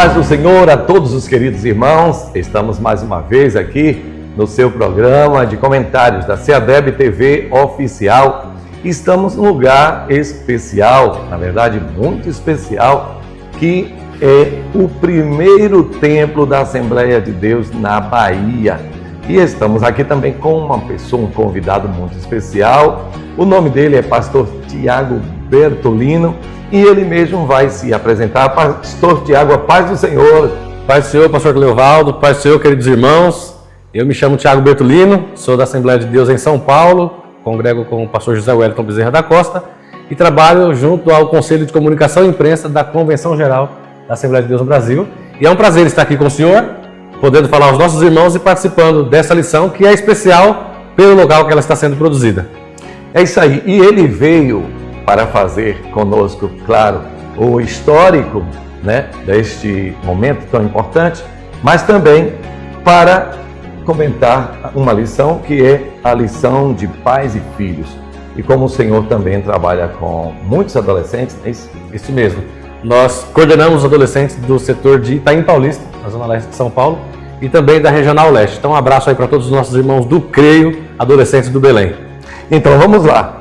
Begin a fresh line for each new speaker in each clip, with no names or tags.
paz do Senhor a todos os queridos irmãos. Estamos mais uma vez aqui no seu programa de comentários da CEADEB TV Oficial. Estamos num lugar especial, na verdade muito especial, que é o primeiro templo da Assembleia de Deus na Bahia. E estamos aqui também com uma pessoa, um convidado muito especial. O nome dele é Pastor Tiago Bertolino e ele mesmo vai se apresentar. Pastor Tiago, a paz do Senhor.
Paz do Senhor, Pastor Cleovaldo, paz do Senhor, queridos irmãos. Eu me chamo Tiago Bertolino, sou da Assembleia de Deus em São Paulo, congrego com o pastor José Wellington Bezerra da Costa e trabalho junto ao Conselho de Comunicação e Imprensa da Convenção Geral da Assembleia de Deus no Brasil. E é um prazer estar aqui com o senhor, podendo falar aos nossos irmãos e participando dessa lição que é especial pelo local que ela está sendo produzida.
É isso aí. E ele veio para fazer conosco, claro, o histórico, deste momento tão importante, mas também para comentar uma lição que é a lição de pais e filhos. E como o Senhor também trabalha com muitos adolescentes, é isso?
Isso mesmo. Nós coordenamos os adolescentes do setor de Itaim Paulista, na Zona Leste de São Paulo, e também da Regional Leste. Então um abraço aí para todos os nossos irmãos do CREIO, adolescentes do Belém.
Então vamos lá.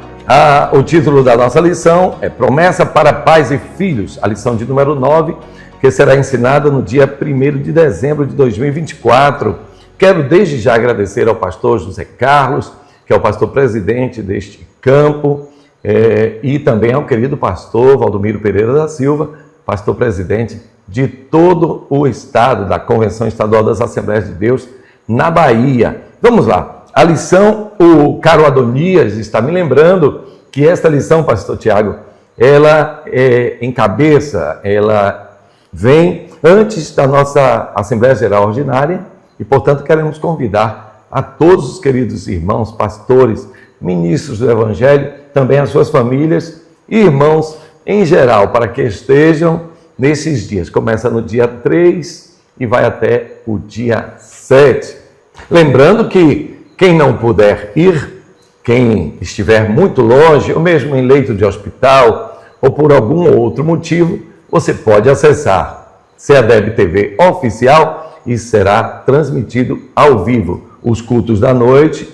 O título da nossa lição é Promessa para Pais e Filhos, a lição de número 9, que será ensinada no dia 1º de dezembro de 2024. Quero desde já agradecer ao pastor José Carlos, que é o pastor presidente deste campo, e também ao querido pastor Valdomiro Pereira da Silva, pastor presidente de todo o estado da Convenção Estadual das Assembleias de Deus na Bahia. Vamos lá. A lição, o caro Adonias está me lembrando que esta lição, pastor Tiago, ela encabeça, ela vem antes da nossa Assembleia Geral Ordinária e, portanto, queremos convidar a todos os queridos irmãos, pastores, ministros do Evangelho, também as suas famílias e irmãos em geral, para que estejam nesses dias. Começa no dia 3 e vai até o dia 7. Lembrando que quem não puder ir, quem estiver muito longe, ou mesmo em leito de hospital, ou por algum outro motivo, você pode acessar CEADEB TV Oficial e será transmitido ao vivo. Os cultos da noite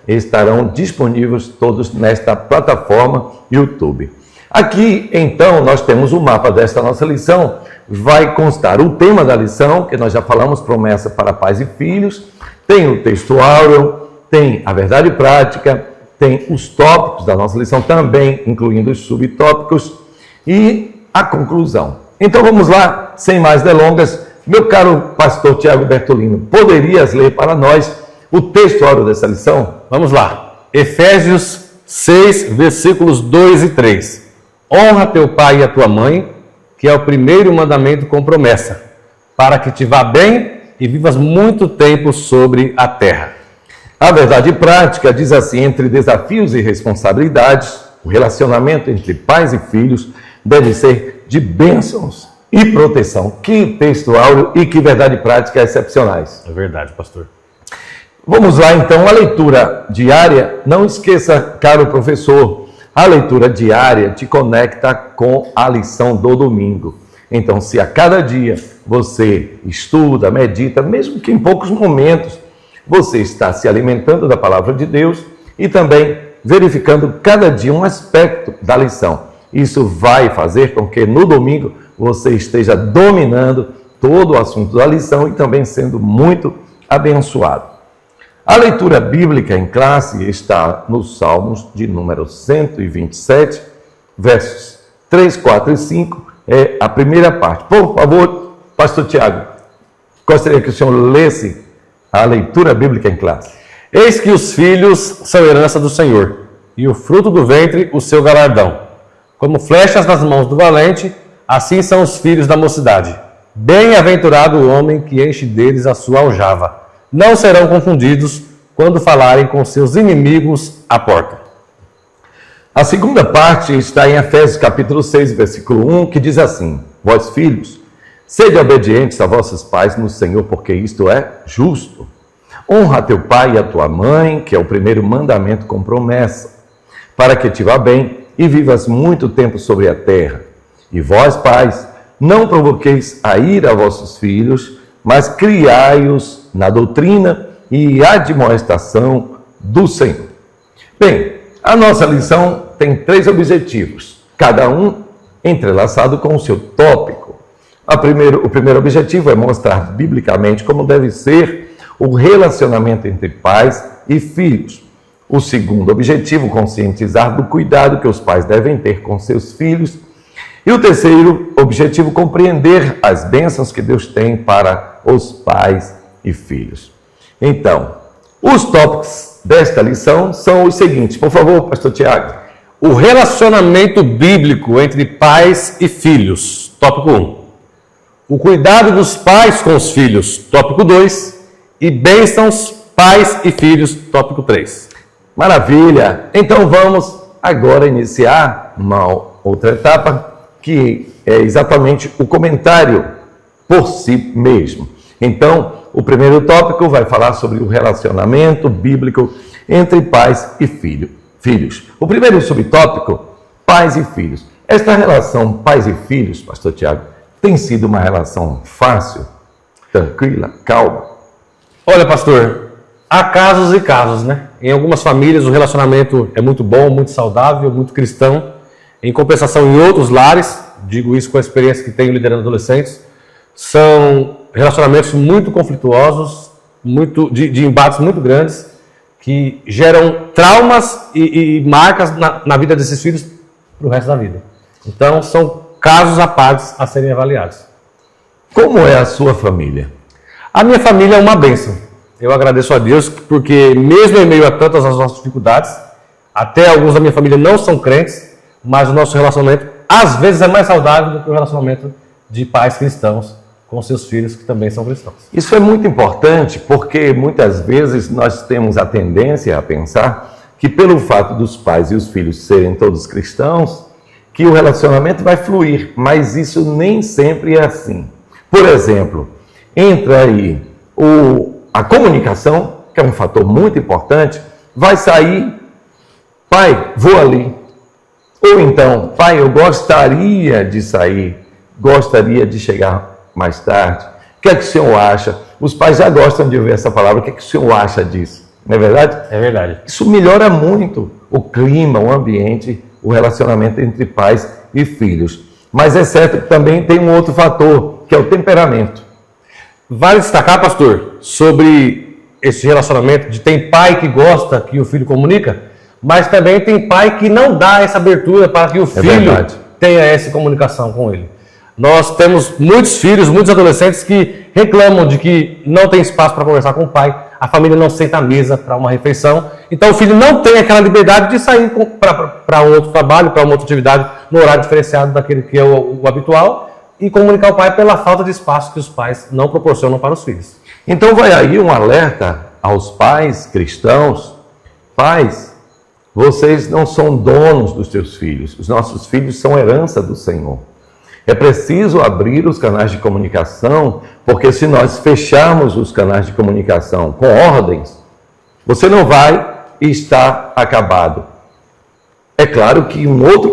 estarão disponíveis todos nesta plataforma YouTube. Aqui, então, nós temos o mapa desta nossa lição. Vai constar o tema da lição, que nós já falamos, promessa para pais e filhos. Tem o texto áureo, tem a verdade prática, tem os tópicos da nossa lição também, incluindo os subtópicos e a conclusão. Então vamos lá, sem mais delongas. Meu caro pastor Tiago Bertolino, poderias ler para nós o texto áureo dessa lição?
Vamos lá. Efésios 6, versículos 2 e 3. Honra teu pai e a tua mãe, que é o primeiro mandamento com promessa, para que te vá bem e vivas muito tempo sobre a terra.
A verdade prática diz assim: entre desafios e responsabilidades, o relacionamento entre pais e filhos deve ser de bênçãos e proteção. Que texto áureo e que verdade prática excepcionais.
É verdade, pastor.
Vamos lá então, a leitura diária. Não esqueça, caro professor, a leitura diária te conecta com a lição do domingo. Então, se a cada dia você estuda, medita, mesmo que em poucos momentos, você está se alimentando da palavra de Deus e também verificando cada dia um aspecto da lição. Isso vai fazer com que no domingo você esteja dominando todo o assunto da lição e também sendo muito abençoado. A leitura bíblica em classe está nos Salmos de número 127, versos 3, 4 e 5. É a primeira parte. Por favor, pastor Tiago, gostaria que o senhor lesse a leitura bíblica em classe.
Eis que os filhos são herança do Senhor, e o fruto do ventre o seu galardão. Como flechas nas mãos do valente, assim são os filhos da mocidade. Bem-aventurado o homem que enche deles a sua aljava. Não serão confundidos quando falarem com seus inimigos à porta.
A segunda parte está em Efésios capítulo 6, versículo 1, que diz assim: Vós filhos, sede obedientes a vossos pais no Senhor, porque isto é justo. Honra a teu pai e a tua mãe, que é o primeiro mandamento com promessa, para que te vá bem e vivas muito tempo sobre a terra. E vós, pais, Não provoqueis a ira a vossos filhos, mas criai-os na doutrina e admoestação do Senhor. Bem, a nossa lição tem 3 objetivos, cada um entrelaçado com o seu tópico. O primeiro objetivo é mostrar biblicamente como deve ser o relacionamento entre pais e filhos. O segundo objetivo, conscientizar do cuidado que os pais devem ter com seus filhos. E o terceiro objetivo, compreender as bênçãos que Deus tem para os pais e filhos. Então, os tópicos desta lição são os seguintes. Por favor, pastor Tiago.
O relacionamento bíblico entre pais e filhos. Tópico 1. O cuidado dos pais com os filhos. Tópico 2. E bênçãos, pais e filhos. Tópico 3.
Maravilha! Então vamos agora iniciar uma outra etapa, que é exatamente o comentário por si mesmo. Então, o primeiro tópico vai falar sobre o relacionamento bíblico entre pais e filhos. O primeiro subtópico, pais e filhos. Esta relação pais e filhos, pastor Tiago, tem sido uma relação fácil, tranquila, calma?
Olha, pastor, há casos e casos, né? Em algumas famílias o relacionamento é muito bom, muito saudável, muito cristão. Em compensação, em outros lares, digo isso com a experiência que tenho liderando adolescentes, são relacionamentos muito conflituosos, de embates muito grandes, que geram traumas e marcas na vida desses filhos para o resto da vida. Então, são casos à parte a serem avaliados.
Como é a sua família?
A minha família é uma bênção. Eu agradeço a Deus porque, mesmo em meio a tantas as nossas dificuldades, até alguns da minha família não são crentes, mas o nosso relacionamento, às vezes, é mais saudável do que o relacionamento de pais cristãos com seus filhos, que também são cristãos.
Isso é muito importante porque, muitas vezes, nós temos a tendência a pensar que, pelo fato dos pais e os filhos serem todos cristãos, que o relacionamento vai fluir, mas isso nem sempre é assim. Por exemplo, entra aí a comunicação, que é um fator muito importante, vai sair, pai, vou ali. Ou então, pai, eu gostaria de sair, gostaria de chegar mais tarde. O que é que o senhor acha? Os pais já gostam de ouvir essa palavra, o que é que o senhor acha disso? Não é verdade?
É verdade.
Isso melhora muito o clima, o ambiente, o relacionamento entre pais e filhos. Mas é certo que também tem um outro fator, que é o temperamento.
Vale destacar, pastor, sobre esse relacionamento de tem pai que gosta que o filho comunica, mas também tem pai que não dá essa abertura para que o filho tenha essa comunicação com ele. Nós temos muitos filhos, muitos adolescentes que reclamam de que não tem espaço para conversar com o pai, a família não senta à mesa para uma refeição, então o filho não tem aquela liberdade de sair para um outro trabalho, para uma outra atividade, no horário diferenciado daquele que é o habitual, e comunicar ao pai pela falta de espaço que os pais não proporcionam para os filhos.
Então vai aí um alerta aos pais cristãos. Pais, vocês não são donos dos seus filhos, os nossos filhos são herança do Senhor. É preciso abrir os canais de comunicação, porque se nós fecharmos os canais de comunicação com ordens, você não vai estar acabado. É claro que um outro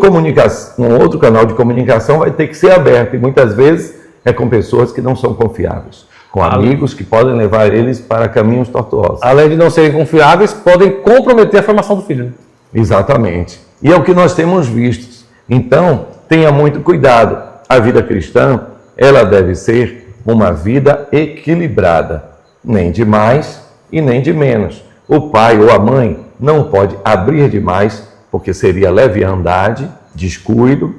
canal de comunicação vai ter que ser aberto, e muitas vezes é com pessoas que não são confiáveis, com amigos que podem levar eles para caminhos tortuosos.
Além de não serem confiáveis, podem comprometer a formação do filho.
Exatamente. E é o que nós temos visto. Então, tenha muito cuidado. A vida cristã, ela deve ser uma vida equilibrada, nem de mais e nem de menos. O pai ou a mãe não pode abrir demais, porque seria leviandade, descuido,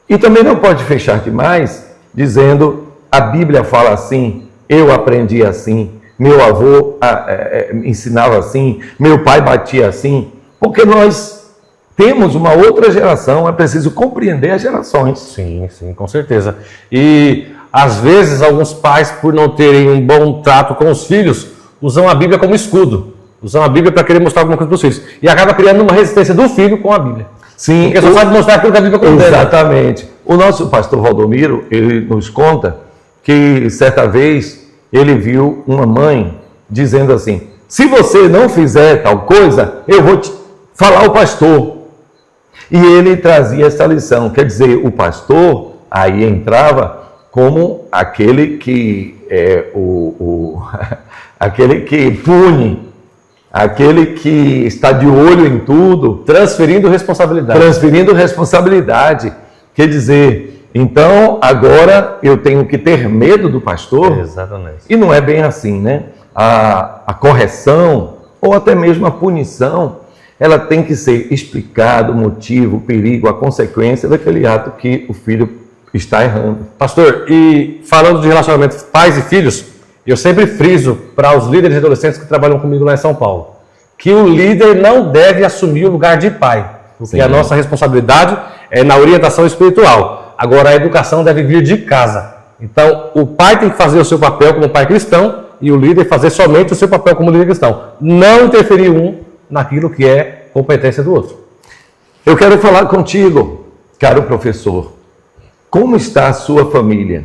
e também não pode fechar demais, dizendo, a Bíblia fala assim, eu aprendi assim, meu avô ensinava assim, meu pai batia assim, porque nós temos uma outra geração, é preciso compreender as gerações.
Sim, com certeza. E, às vezes, alguns pais, por não terem um bom trato com os filhos, usam a Bíblia como escudo. Usam a Bíblia para querer mostrar alguma coisa para os filhos. E acaba criando uma resistência do filho com a Bíblia.
Sim.
Porque só sabe mostrar aquilo que a Bíblia condena.
Exatamente. O nosso pastor Valdomiro, ele nos conta que, certa vez, ele viu uma mãe dizendo assim, se você não fizer tal coisa, eu vou te falar ao pastor. E ele trazia essa lição, quer dizer, o pastor aí entrava como aquele que aquele que pune, aquele que está de olho em tudo,
Transferindo responsabilidade.
transferindo responsabilidade. Quer dizer, então agora eu tenho que ter medo do pastor?
Exatamente.
E não é bem assim, né? A correção ou até mesmo a punição, ela tem que ser explicado o motivo, o perigo, a consequência daquele ato que o filho está errando.
Pastor, e falando de relacionamento pais e filhos, eu sempre friso para os líderes de adolescentes que trabalham comigo lá em São Paulo, que o líder não deve assumir o lugar de pai, porque
Sim.
a nossa responsabilidade é na orientação espiritual. Agora, a educação deve vir de casa. Então, o pai tem que fazer o seu papel como pai cristão e o líder fazer somente o seu papel como líder cristão. Não interferir um naquilo que é competência do outro.
Eu quero falar contigo, caro professor, como está a sua família?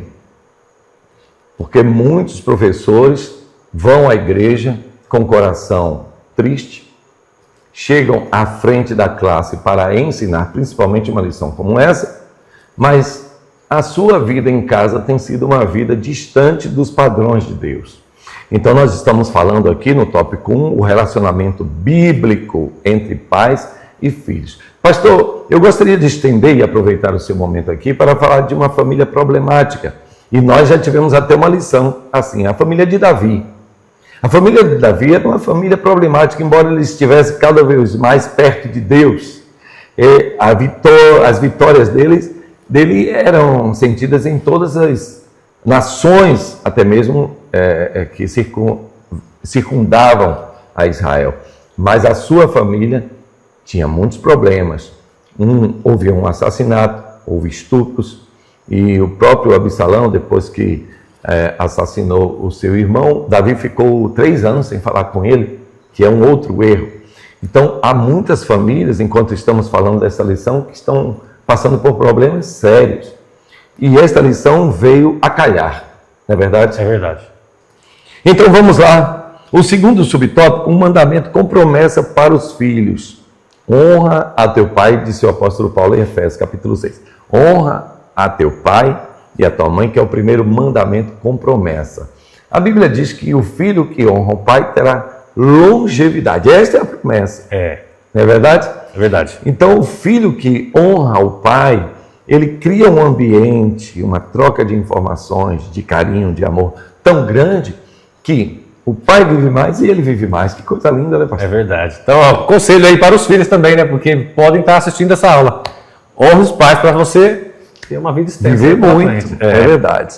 Porque muitos professores vão à igreja com o coração triste, chegam à frente da classe para ensinar, principalmente uma lição como essa, mas a sua vida em casa tem sido uma vida distante dos padrões de Deus. Então nós estamos falando aqui no tópico 1, o relacionamento bíblico entre pais e filhos. Pastor, eu gostaria de estender e aproveitar o seu momento aqui para falar de uma família problemática. E nós já tivemos até uma lição, assim, a família de Davi. A família de Davi era uma família problemática, embora ele estivesse cada vez mais perto de Deus. As vitórias dele eram sentidas em todas as nações, até mesmo que circundavam a Israel. Mas a sua família tinha muitos problemas. Houve um assassinato, houve estupros, e o próprio Absalão, depois que assassinou o seu irmão, Davi ficou 3 anos sem falar com ele, que é um outro erro. Então, há muitas famílias, enquanto estamos falando dessa lição, que estão passando por problemas sérios. E esta lição veio a calhar, não é verdade?
É verdade.
Então, vamos lá. O segundo subtópico, um mandamento com promessa para os filhos. Honra a teu pai, disse o apóstolo Paulo em Efésios, capítulo 6. Honra a teu pai e a tua mãe, que é o primeiro mandamento com promessa. A Bíblia diz que o filho que honra o pai terá longevidade. Esta é a promessa. Não é verdade?
É verdade.
Então, o filho que honra o pai, ele cria um ambiente, uma troca de informações, de carinho, de amor tão grande que o pai vive mais e ele vive mais. Que coisa linda, né, pastor?
É verdade. Então, ó, conselho aí para os filhos também, né? Porque podem estar assistindo essa aula. Honre os pais para você ter uma vida extensa.
Viver muito, é verdade.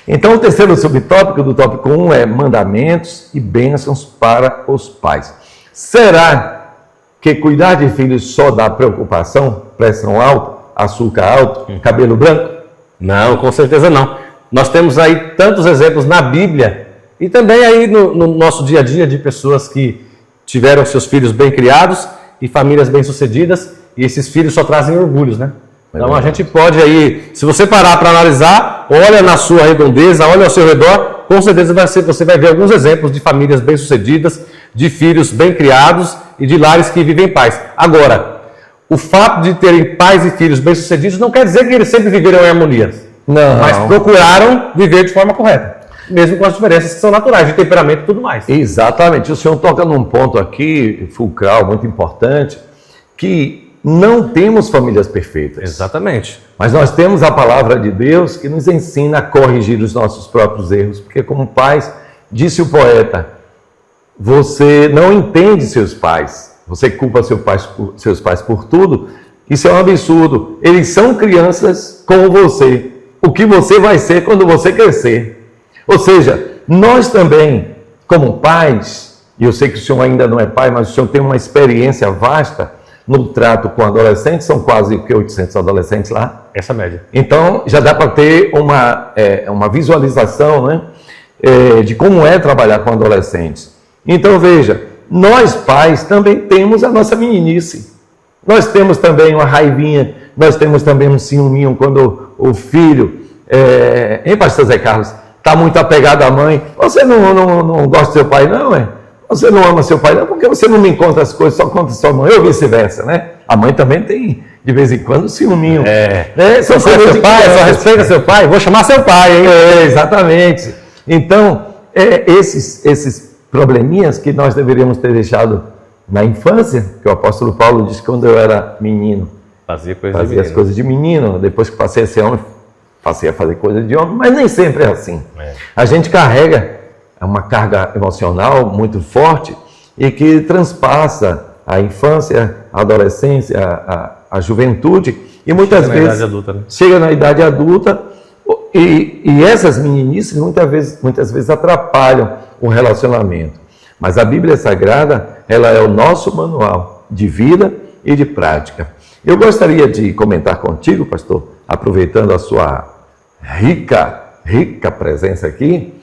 Então, o terceiro subtópico do tópico 1 é mandamentos e bênçãos para os pais. Será que cuidar de filhos só dá preocupação, pressão alta, açúcar alto, cabelo branco?
Não, com certeza não. Nós temos aí tantos exemplos na Bíblia e também aí no nosso dia a dia de pessoas que tiveram seus filhos bem criados e famílias bem-sucedidas, e esses filhos só trazem orgulhos, né? Então a gente pode aí, se você parar para analisar, olha na sua redondeza, olha ao seu redor, com certeza você vai ver alguns exemplos de famílias bem-sucedidas, de filhos bem criados e de lares que vivem em paz. Agora, o fato de terem pais e filhos bem-sucedidos não quer dizer que eles sempre viveram em harmonia.
Não.
Mas procuraram viver de forma correta, mesmo com as diferenças que são naturais, de temperamento e tudo mais.
Exatamente. O senhor toca num ponto aqui, fulcral, muito importante, que não temos famílias perfeitas.
Exatamente.
Mas nós temos a palavra de Deus que nos ensina a corrigir os nossos próprios erros. Porque como pais, disse o poeta, você não entende seus pais. Você culpa seus pais por tudo. Isso é um absurdo. Eles são crianças como você. O que você vai ser quando você crescer. Ou seja, nós também, como pais, e eu sei que o senhor ainda não é pai, mas o senhor tem uma experiência vasta no trato com adolescentes, são quase 800 adolescentes lá.
Essa média.
Então, já dá para ter uma visualização, né, de como é trabalhar com adolescentes. Então, veja, nós pais também temos a nossa meninice. Nós temos também uma raivinha, nós temos também um ciúminho quando o filho, hein, pastor Zé Carlos, está muito apegado à mãe. Você não gosta do seu pai, não, é? Você não ama seu pai, não? Porque você não me conta as coisas, só conta sua mãe, ou vice-versa, né? A mãe também tem de vez em quando, ciúminho.
Só
coisas de
seu pai,
criança.
só respeita seu pai, vou chamar seu pai, hein?
Exatamente. Então, esses probleminhas que nós deveríamos ter deixado na infância, que o apóstolo Paulo disse que quando eu era menino,
Fazia
as coisas de menino, depois que passei a ser homem, passei a fazer coisas de homem, mas nem sempre é assim. A gente carrega uma carga emocional muito forte e que transpassa a infância, a adolescência, a juventude, e muitas vezes chega na idade adulta e essas meninices muitas vezes atrapalham o relacionamento. Mas a Bíblia Sagrada, ela é o nosso manual de vida e de prática. Eu gostaria de comentar contigo, pastor, aproveitando a sua rica presença aqui,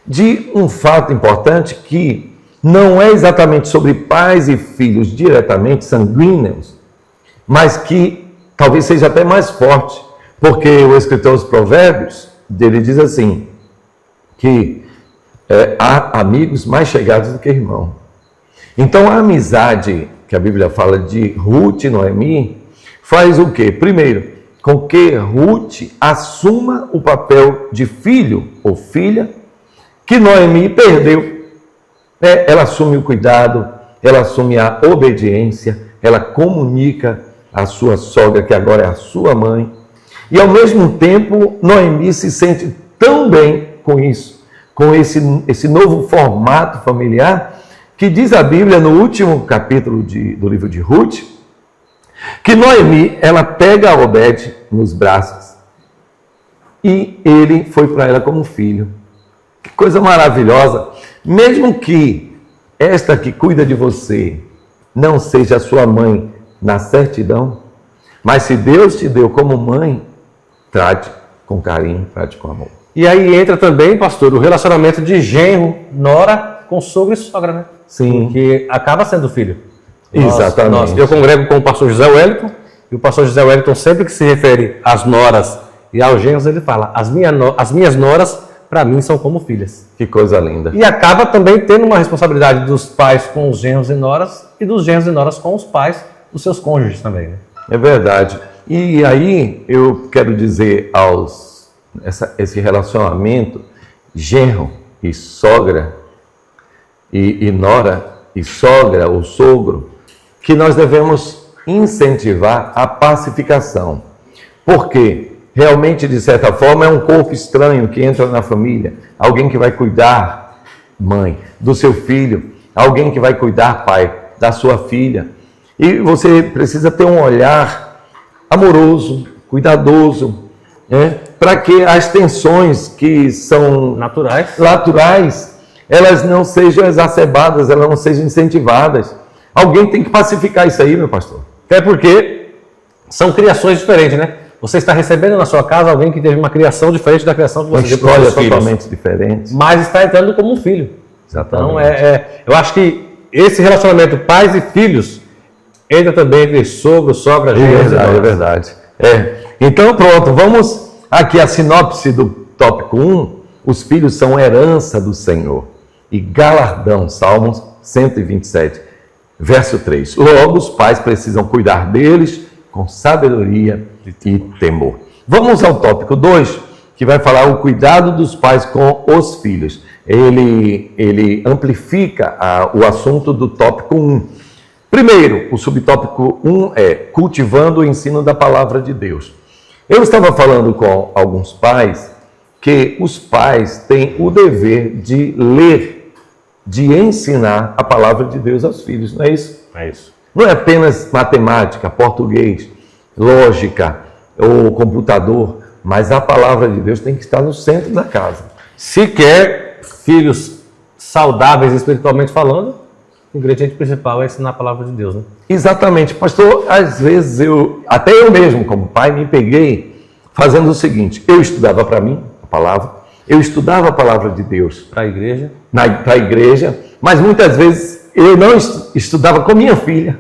de um fato importante que não é exatamente sobre pais e filhos diretamente sanguíneos, mas que talvez seja até mais forte, porque o escritor dos Provérbios, ele diz assim, que há amigos mais chegados do que irmão. Então a amizade que a Bíblia fala de Ruth e Noemi faz o quê? Primeiro, com que Ruth assuma o papel de filho ou filha que Noemi perdeu. Ela assume o cuidado, ela assume a obediência, ela comunica a sua sogra, que agora é a sua mãe, e ao mesmo tempo Noemi se sente tão bem com isso, com esse novo formato familiar, que diz a Bíblia no último capítulo do livro de Ruth, que Noemi, ela pega Obed nos braços e ele foi para ela como filho. Que coisa maravilhosa! Mesmo que esta que cuida de você não seja a sua mãe na certidão, mas se Deus te deu como mãe, trate com carinho, trate com amor.
E aí entra também, pastor, o relacionamento de genro, nora, com sogro e sogra, né?
Sim.
Que acaba sendo filho.
Exatamente.
Eu congrego com o pastor José Wellington, e o pastor José Wellington, sempre que se refere às noras e aos genros, ele fala, as minhas noras, para mim, são como filhas.
Que coisa linda.
E acaba também tendo uma responsabilidade dos pais com os genros e noras, e dos genros e noras com os pais dos seus cônjuges também, né?
É verdade. E aí, eu quero dizer esse relacionamento genro e sogra, e nora e sogra ou sogro, que nós devemos incentivar a pacificação. Porque realmente, de certa forma, é um corpo estranho que entra na família. Alguém que vai cuidar, mãe, do seu filho. Alguém que vai cuidar, pai, da sua filha. E você precisa ter um olhar amoroso, cuidadoso, para que as tensões que são naturais, elas não sejam exacerbadas, elas não sejam incentivadas. Alguém tem que pacificar isso aí, meu pastor.
Até porque são criações diferentes, né? Você está recebendo na sua casa alguém que teve uma criação diferente da criação que você teve
com história totalmente diferente.
Mas está entrando como um filho.
Exatamente.
Então, eu acho que esse relacionamento pais e filhos entra também entre sogro, sogra, genro.
É verdade. Então, pronto, vamos aqui a sinopse do tópico 1. Os filhos são herança do Senhor e galardão, Salmos 127, verso 3. Logo, os pais precisam cuidar deles com sabedoria e temor. Vamos ao tópico 2, que vai falar o cuidado dos pais com os filhos. Ele amplifica o assunto do tópico 1. Primeiro, o subtópico 1 é cultivando o ensino da palavra de Deus. Eu estava falando com alguns pais que os pais têm o dever de ler, de ensinar a palavra de Deus aos filhos, não é isso?
É isso.
Não é apenas matemática, português, lógica ou computador, mas a palavra de Deus tem que estar no centro da casa.
Se quer filhos saudáveis espiritualmente falando, o ingrediente principal é ensinar a palavra de Deus, né?
Exatamente. Pastor, às vezes até eu mesmo, como pai, me peguei fazendo o seguinte: eu estudava para mim a palavra, eu estudava a palavra de Deus
para a igreja,
mas muitas vezes eu não estudava com minha filha.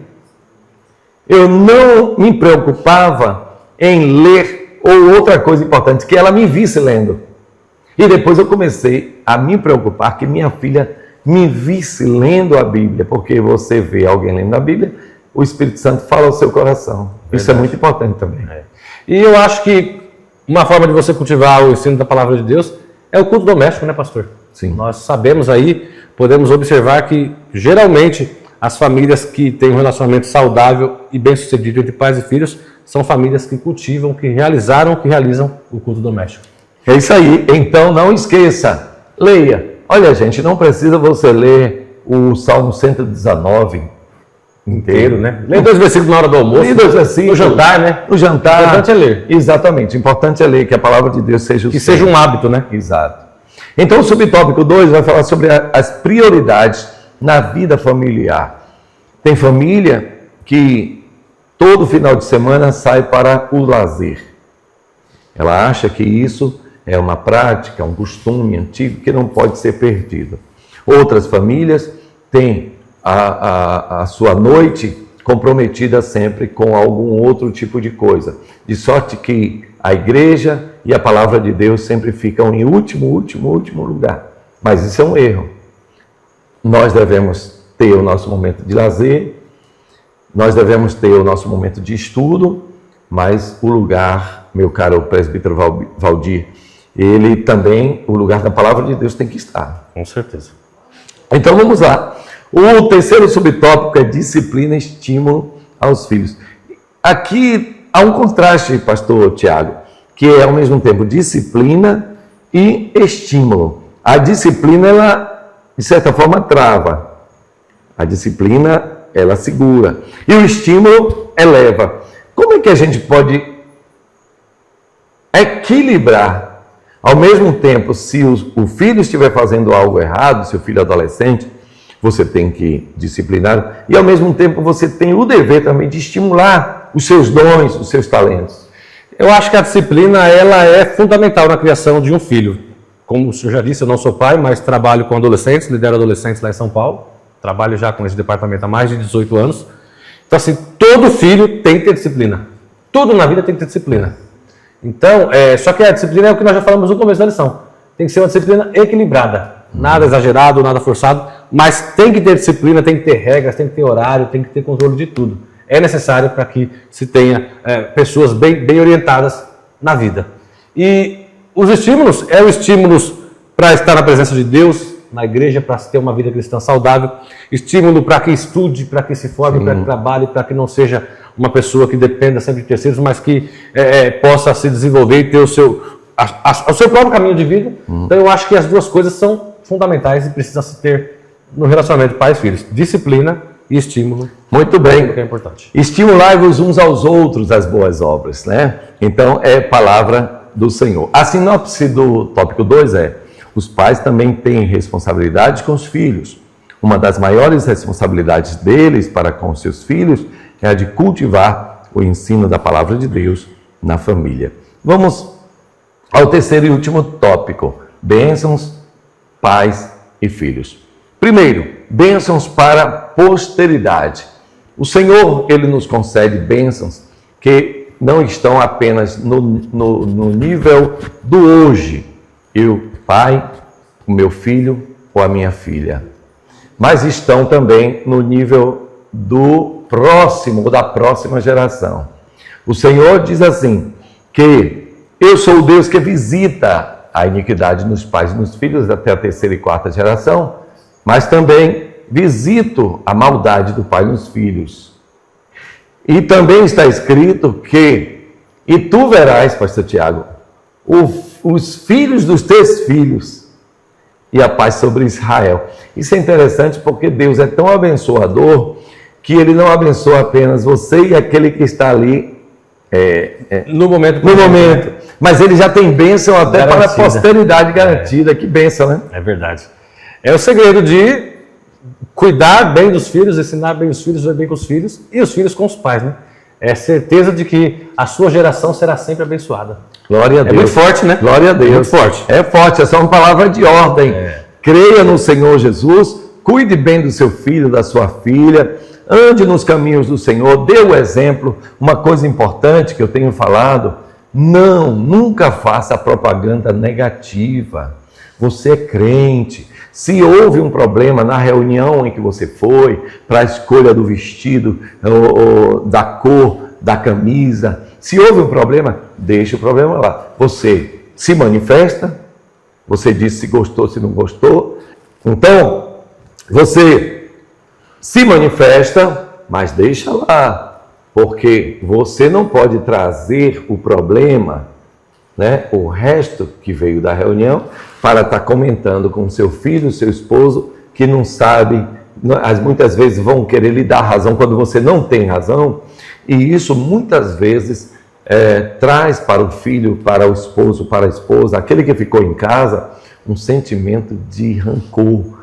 Eu não me preocupava em ler, ou outra coisa importante, que ela me visse lendo. E depois eu comecei a me preocupar que minha filha me visse lendo a Bíblia, porque você vê alguém lendo a Bíblia, o Espírito Santo fala ao seu coração. Isso é muito importante também.
E eu acho que uma forma de você cultivar o ensino da palavra de Deus é o culto doméstico, né, pastor?
Sim.
Nós sabemos aí, podemos observar que geralmente as famílias que têm um relacionamento saudável e bem-sucedido entre pais e filhos são famílias que cultivam, que realizam o culto doméstico.
É isso aí. Então não esqueça, leia. Olha, gente, não precisa você ler o Salmo 119 inteiro, né?
Lê 2 versículos na hora do almoço.
Lê 2 versículos.
No jantar, né?
No jantar.
O importante é ler.
Exatamente. O importante é ler, que a palavra de Deus seja o
Que seja um hábito, né?
Exato. Então o subtópico 2 vai falar sobre as prioridades na vida familiar. Tem família que todo final de semana sai para o lazer. Ela acha que isso é uma prática, um costume antigo que não pode ser perdido. Outras famílias têm a sua noite comprometida sempre com algum outro tipo de coisa. De sorte que a igreja e a palavra de Deus sempre ficam em último lugar. Mas isso é um erro. Nós devemos ter o nosso momento de lazer, nós devemos ter o nosso momento de estudo, mas o lugar, meu caro presbítero Valdir, ele também, o lugar da palavra de Deus tem que estar.
Com certeza.
Então vamos lá. O terceiro subtópico é disciplina e estímulo aos filhos. Aqui há um contraste, pastor Tiago, que é ao mesmo tempo disciplina e estímulo. A disciplina, ela, de certa forma, trava. A disciplina, ela segura. E o estímulo eleva. Como é que a gente pode equilibrar? Ao mesmo tempo, se o filho estiver fazendo algo errado, seu filho adolescente, você tem que disciplinar. E ao mesmo tempo, você tem o dever também de estimular os seus dons, os seus talentos.
Eu acho que a disciplina, ela é fundamental na criação de um filho. Como o senhor já disse, eu não sou pai, mas trabalho com adolescentes, lidero adolescentes lá em São Paulo. Trabalho já com esse departamento há mais de 18 anos. Então, assim, todo filho tem que ter disciplina. Tudo na vida tem que ter disciplina. Então, só que a disciplina é o que nós já falamos no começo da lição. Tem que ser uma disciplina equilibrada. Nada exagerado, nada forçado, mas tem que ter disciplina, tem que ter regras, tem que ter horário, tem que ter controle de tudo. É necessário para que se tenha pessoas bem orientadas na vida. E os estímulos, o estímulos para estar na presença de Deus, na igreja, para ter uma vida cristã saudável, estímulo para que estude, para que se forme, para que trabalhe, para que não seja uma pessoa que dependa sempre de terceiros, mas que possa se desenvolver e ter o seu próprio caminho de vida. Então eu acho que as duas coisas são fundamentais e precisam se ter no relacionamento de pais e filhos. Disciplina e estímulo.
Muito bem.
Que é importante.
Estimulai-vos uns aos outros às boas obras, né? Então é palavra do Senhor. A sinopse do tópico 2 é: os pais também têm responsabilidade com os filhos. Uma das maiores responsabilidades deles para com os seus filhos é a de cultivar o ensino da palavra de Deus na família. Vamos ao terceiro e último tópico: bênçãos, pais e filhos. Primeiro, bênçãos para a posteridade. O Senhor, Ele nos concede bênçãos que não estão apenas no nível do hoje. Eu, pai, o meu filho ou a minha filha. Mas estão também no nível do próximo ou da próxima geração. O Senhor diz assim, que eu sou o Deus que visita a iniquidade nos pais e nos filhos até a terceira e quarta geração, mas também visito a maldade do pai nos filhos. E também está escrito que, e tu verás, pastor Tiago, os filhos dos teus filhos e a paz sobre Israel. Isso é interessante porque Deus é tão abençoador que Ele não abençoa apenas você e aquele que está ali
no momento.
Mas Ele já tem bênção até garantida. Para a posteridade garantida. Que bênção, né?
É verdade. É o segredo de cuidar bem dos filhos, ensinar bem os filhos, viver bem com os filhos e os filhos com os pais, né? É certeza de que a sua geração será sempre abençoada.
Glória a Deus.
É muito forte, né?
Glória a Deus.
É muito forte.
É forte, essa é uma palavra de ordem. Creia no Senhor Jesus, cuide bem do seu filho, da sua filha, ande nos caminhos do Senhor, dê o exemplo. Uma coisa importante que eu tenho falado, nunca faça propaganda negativa. Você é crente. Se houve um problema na reunião em que você foi, para a escolha do vestido, ou da cor da camisa. Se houve um problema, deixa o problema lá. Você se manifesta, você diz se gostou, se não gostou. Então, você se manifesta, mas deixa lá, porque você não pode trazer o problema, né, o resto que veio da reunião, para estar comentando com seu filho, seu esposo, que não sabe, muitas vezes vão querer lhe dar razão quando você não tem razão, e isso muitas vezes traz para o filho, para o esposo, para a esposa, aquele que ficou em casa, um sentimento de rancor.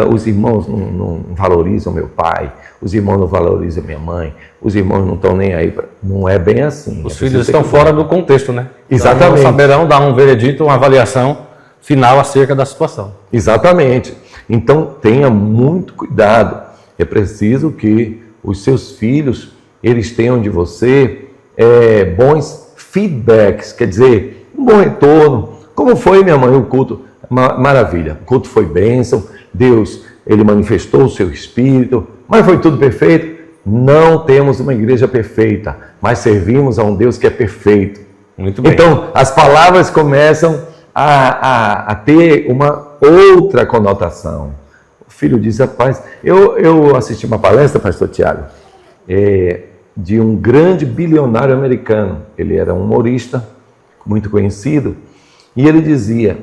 Os irmãos não valorizam meu pai, os irmãos não valorizam minha mãe, os irmãos não estão nem aí. Não é bem assim.
Os filhos estão fora do contexto, né?
Exatamente.
Então, não saberão dar um veredito, uma avaliação final acerca da situação.
Exatamente. Então, tenha muito cuidado. É preciso que os seus filhos, eles tenham de você bons feedbacks, quer dizer, um bom retorno. Como foi, minha mãe, o culto? Maravilha, o culto foi bênção, Deus, ele manifestou o seu espírito, mas foi tudo perfeito? Não temos uma igreja perfeita, mas servimos a um Deus que é perfeito.
Muito bem.
Então, as palavras começam a ter uma outra conotação. O filho diz, rapaz, eu assisti uma palestra, pastor Tiago, de um grande bilionário americano. Ele era um humorista muito conhecido, e ele dizia,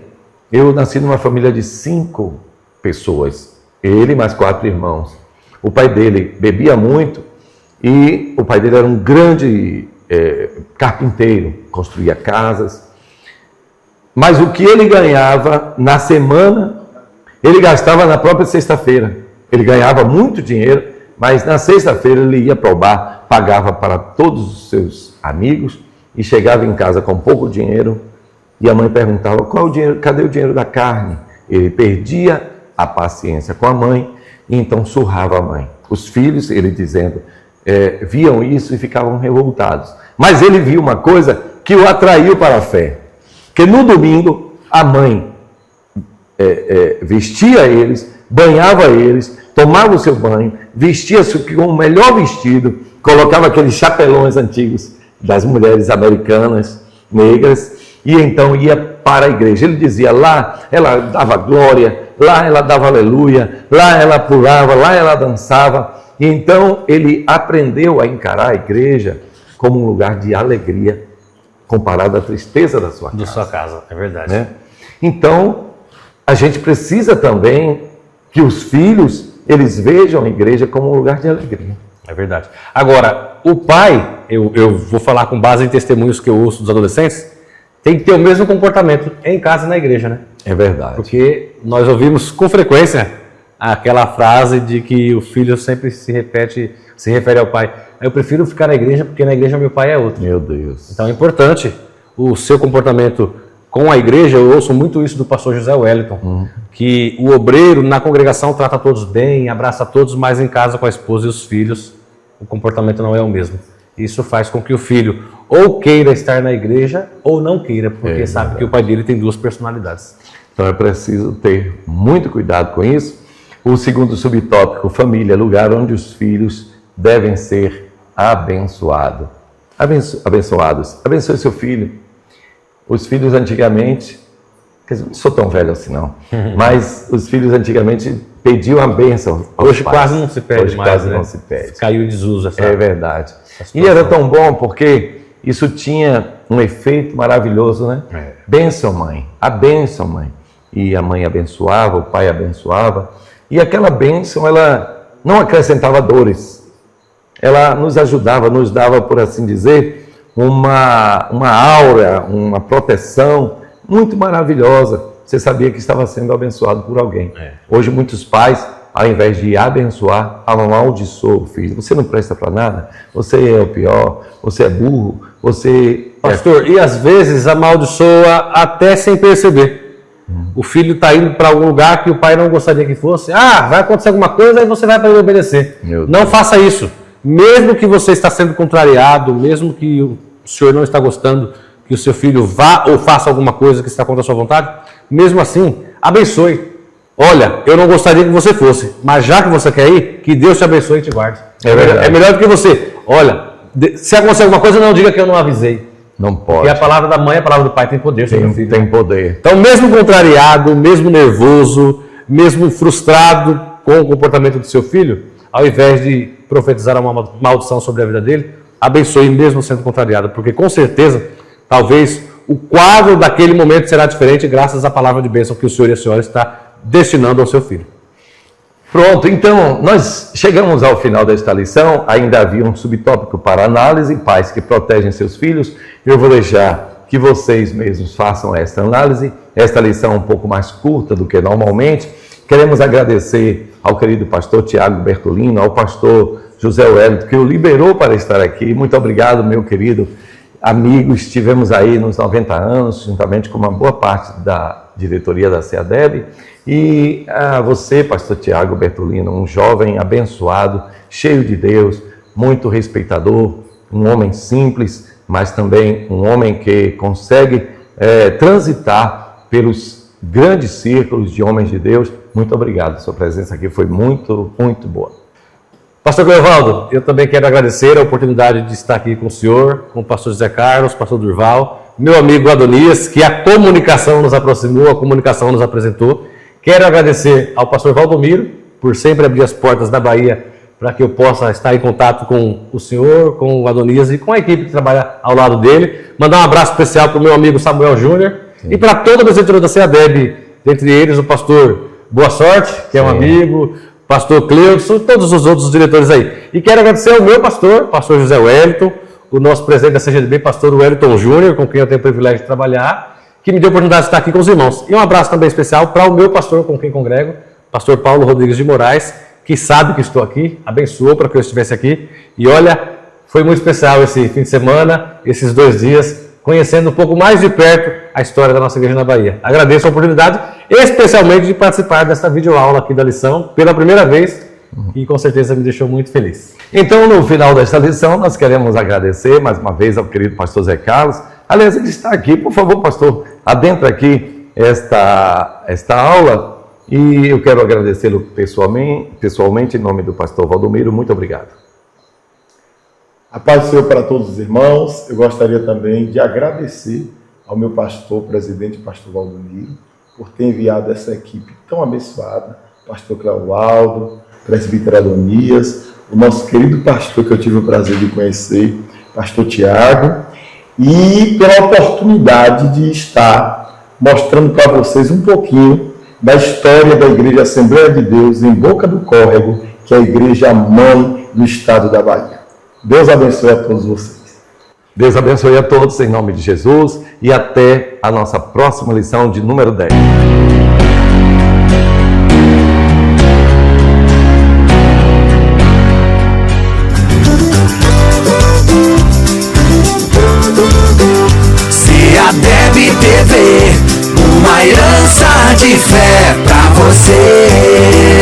eu nasci numa família de 5 pessoas, ele mais 4 irmãos. O pai dele bebia muito e o pai dele era um grande carpinteiro, construía casas. Mas o que ele ganhava na semana, ele gastava na própria sexta-feira. Ele ganhava muito dinheiro, mas na sexta-feira ele ia para o bar, pagava para todos os seus amigos e chegava em casa com pouco dinheiro. E a mãe perguntava, qual o dinheiro, cadê o dinheiro da carne? Ele perdia a paciência com a mãe e então surrava a mãe. Os filhos, ele dizendo, viam isso e ficavam revoltados. Mas ele viu uma coisa que o atraiu para a fé. Que no domingo a mãe vestia eles, banhava eles, tomava o seu banho, vestia-se com o melhor vestido, colocava aqueles chapelões antigos das mulheres americanas, negras, e então ia para a igreja. Ele dizia, lá ela dava glória, lá ela dava aleluia, lá ela pulava, lá ela dançava. E então ele aprendeu a encarar a igreja como um lugar de alegria, comparado à tristeza da sua casa.
Da sua casa, é verdade.
Né? Então, a gente precisa também que os filhos, eles vejam a igreja como um lugar de alegria.
É verdade. Agora, o pai, eu vou falar com base em testemunhos que eu ouço dos adolescentes, tem que ter o mesmo comportamento em casa e na igreja, né?
É verdade.
Porque nós ouvimos com frequência aquela frase de que o filho sempre se refere ao pai. Eu prefiro ficar na igreja porque na igreja meu pai é outro.
Meu Deus.
Então é importante o seu comportamento com a igreja. Eu ouço muito isso do pastor José Wellington, que o obreiro na congregação trata todos bem, abraça todos, mas em casa com a esposa e os filhos o comportamento não é o mesmo. Isso faz com que o filho ou queira estar na igreja ou não queira, porque sabe que o pai dele tem 2 personalidades.
Então é preciso ter muito cuidado com isso. O segundo subtópico, família, lugar onde os filhos devem ser abençoados. Abençoe seu filho. Os filhos antigamente, não sou tão velho assim não, mas os filhos antigamente pediam a bênção.
Hoje quase não se pede
Hoje
mais,
quase
né?
não se pede.
Caiu em desuso essa.
É verdade. E era tão bom porque isso tinha um efeito maravilhoso, né? Bênção, mãe. A bênção, mãe. E a mãe abençoava, o pai abençoava. E aquela bênção, ela não acrescentava dores. Ela nos ajudava, nos dava, por assim dizer, uma aura, uma proteção muito maravilhosa. Você sabia que estava sendo abençoado por alguém. Hoje, muitos pais, ao invés de abençoar, amaldiçoam o filho. Você não presta para nada, você é o pior, você é burro, você...
Pastor, e às vezes amaldiçoa até sem perceber. O filho está indo para algum lugar que o pai não gostaria que fosse. Vai acontecer alguma coisa, aí você vai para ele obedecer. Não faça isso. Mesmo que você está sendo contrariado, mesmo que o senhor não está gostando que o seu filho vá ou faça alguma coisa que está contra a sua vontade, mesmo assim, abençoe. Olha, eu não gostaria que você fosse, mas já que você quer ir, que Deus te abençoe e te guarde.
É verdade.
É melhor do que você. Olha, Se acontecer alguma coisa, não diga que eu não avisei.
Não pode.
E a palavra da mãe, a palavra do pai tem poder sobre o filho.
Tem poder.
Então, mesmo contrariado, mesmo nervoso, mesmo frustrado com o comportamento do seu filho, ao invés de profetizar uma maldição sobre a vida dele, abençoe mesmo sendo contrariado, porque com certeza, talvez o quadro daquele momento será diferente graças à palavra de bênção que o senhor e a senhora está destinando ao seu filho.
Pronto, então nós chegamos ao final desta lição. Ainda havia um subtópico para análise: pais que protegem seus filhos. Eu vou deixar que vocês mesmos façam esta análise. Esta lição é um pouco mais curta do que normalmente. Queremos agradecer ao querido pastor Tiago Bertolino, ao pastor José Wellington, que o liberou para estar aqui. Muito obrigado, meu querido amigo. Estivemos aí nos 90 anos, juntamente com uma boa parte da diretoria da CEADEB. E a você, pastor Tiago Bertolino, um jovem abençoado, cheio de Deus, muito respeitador, um homem simples, mas também um homem que consegue transitar pelos grandes círculos de homens de Deus. Muito obrigado, sua presença aqui foi muito, muito boa.
Pastor Cleovaldo, eu também quero agradecer a oportunidade de estar aqui com o senhor, com o pastor José Carlos, pastor Durval, meu amigo Adonias, que a comunicação nos aproximou, a comunicação nos apresentou. Quero agradecer ao pastor Valdomiro por sempre abrir as portas da Bahia para que eu possa estar em contato com o senhor, com o Adonias e com a equipe que trabalha ao lado dele. Mandar um abraço especial para o meu amigo Samuel Júnior e para toda a presbiteriana da CEADEB, dentre eles o pastor Boa Sorte, que é um amigo, pastor Cleudson e todos os outros diretores aí. E quero agradecer ao meu pastor José Wellington, o nosso presidente da CGDB, pastor Wellington Júnior, com quem eu tenho o privilégio de trabalhar, que me deu a oportunidade de estar aqui com os irmãos. E um abraço também especial para o meu pastor com quem congrego, pastor Paulo Rodrigues de Moraes, que sabe que estou aqui, abençoou para que eu estivesse aqui. E olha, foi muito especial esse fim de semana, esses 2 dias, conhecendo um pouco mais de perto a história da nossa igreja na Bahia. Agradeço a oportunidade, especialmente de participar desta videoaula aqui da lição, pela primeira vez, e com certeza me deixou muito feliz.
Então, no final desta lição, nós queremos agradecer mais uma vez ao querido pastor Zé Carlos. Aliás, ele está aqui. Por favor, pastor, adentra aqui esta aula. E eu quero agradecê-lo pessoalmente, em nome do pastor Valdomiro. Muito obrigado.
A paz do Senhor para todos os irmãos. Eu gostaria também de agradecer ao meu pastor, presidente, pastor Valdomiro, por ter enviado essa equipe tão abençoada, pastor Cleovaldo, presbítero Adonias, o nosso querido pastor que eu tive o prazer de conhecer, pastor Tiago, e pela oportunidade de estar mostrando para vocês um pouquinho da história da Igreja Assembleia de Deus em Boca do Córrego, que é a igreja mãe do estado da Bahia. Deus abençoe a todos vocês.
Deus abençoe a todos em nome de Jesus e até a nossa próxima lição de número 10.
CEADEB TV, uma herança de fé pra você.